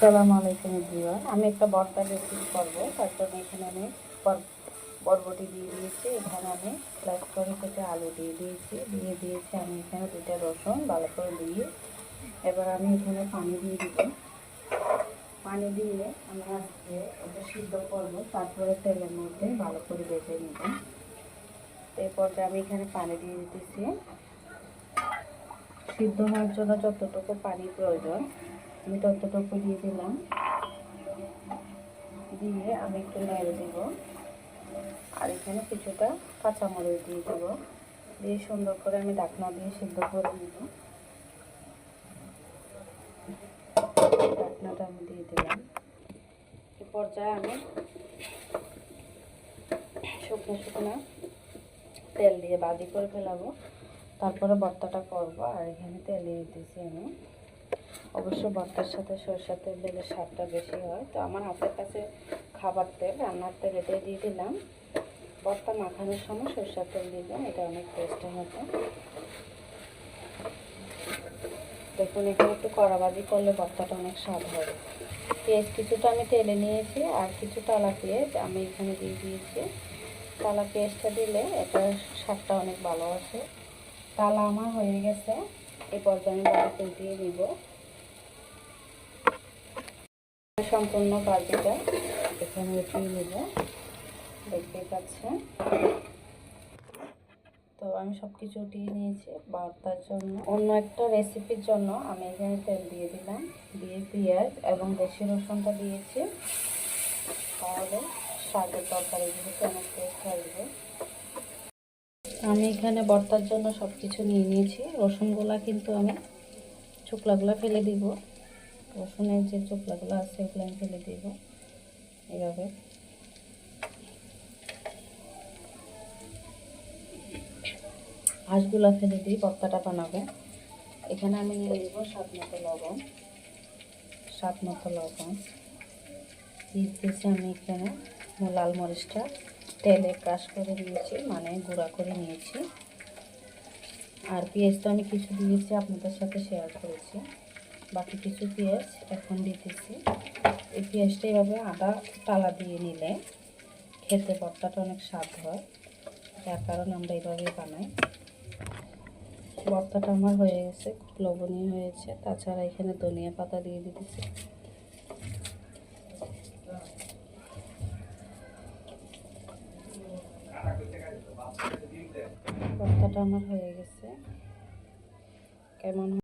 আসসালামু আলাইকুম এভরিওয়ান। আমি একটা ভর্তার রেসিপি করব। তার জন্য এখানে আমি বরবটি দিয়ে দিয়েছি, এখানে আমি স্লাইস করে কেটে আলু দিয়ে দিয়েছি আমি এখানে 2টা রসুন ভালো করে ধুয়ে। এবার আমি এখানে পানি দিয়ে দিব। পানি দিয়ে আমি আজকে এটা সিদ্ধ করবো, তারপরে তেলের মধ্যে ভালো করে ভেজে নেব। এরপর আমি এখানে পানি দিয়ে দিতেছি। সিদ্ধ হওয়ার জন্য যতটুকু পানি প্রয়োজন আমি ততটুকু দিয়ে দিলাম। দিয়ে আমি একটু নেড়ে দেব। আর এখানে কিছুটা কাঁচামরিচ দিয়ে দেবো। দিয়ে সুন্দর করে আমি ঢাকনা দিয়ে সিদ্ধ করে নেব। ঢাকনাটা আমি দিয়ে দিলাম। এ পর্যায়ে আমি শুকনো শুকনো তেল দিয়ে ভাজি করে ফেলাবো, তারপরে ভর্তাটা করব। আর এখানে তেল দিয়ে দিতেছি আমি। অবশ্য ভর্তার সাথে সরষের তেল দিলে স্বাদটা বেশি হয়। তো আমার হাতের কাছে খাবার তেল, রান্নার তেল এটাই দিয়ে দিলাম। ভর্তা মাখানোর সময় সরষের তেল দিবেন, এটা অনেক টেস্টি হবে। দেখুন এখানে একটু কড়া ভাজি করলে ভর্তাটা অনেক স্বাদ হবে। পেঁয়াজ কিছুটা আমি তেলে নিয়েছি, আর কিছু টালা পেঁয়াজ আমি এখানে দিয়ে দিয়েছি। টালা পেঁয়াজটা দিলে এটার স্বাদটা অনেক ভালো আসে। টালা আমার হয়ে গেছে, এই পর্যায়ে আমি বাড়িতে দিয়ে দিব। সম্পূর্ণ বাজিটা এখানে উঠিয়ে নেব, দেখতে পাচ্ছেন। তো আমি সব কিছু উঠিয়ে নিয়েছি। ভর্তার জন্য অন্য একটা রেসিপির জন্য আমি এখানে তেল দিয়ে দিলাম, দিয়ে পেঁয়াজ এবং দেশি রসুনটা দিয়েছি। তাহলে শাকের তরকারি যেহেতু অনেক টেস্ট আসবে। আমি এখানে ভর্তার জন্য সব কিছু নিয়ে নিয়েছি। রসুনগুলা কিন্তু আমি চোকলাগুলো ফেলে দিব। রসুনের যে চোকলাগুলো আছে ওগুলো আমি ফেলে দিব এভাবে। হাঁসগুলো ফেলে দিই, ভর্তাটা বানাবে। এখানে আমি নিয়ে দিব স্বাদ মতো লবণ দিতেছি। আমি এখানে লাল মরিচটা তেলে ক্রাশ করে নিয়েছি, মানে গুঁড়া করে নিয়েছি। আর পেঁয়াজটা আমি কিছু দিয়েছি, আপনাদের সাথে শেয়ার করেছি। বাকি কিছু পেঁয়াজ এখন দিতেছি। এই পেঁয়াজটা এভাবে আদা টালা দিয়ে নিলে খেতে ভর্তাটা অনেক স্বাদ হয়, যার কারণে আমরা এইভাবেই বানাই। ভর্তাটা আমার হয়ে গেছে, খুব লবণীয় হয়েছে। তাছাড়া এখানে ধনিয়া পাতা দিয়ে দিতেছি। ভর্তাটা আমার হয়ে গেছে। কেমন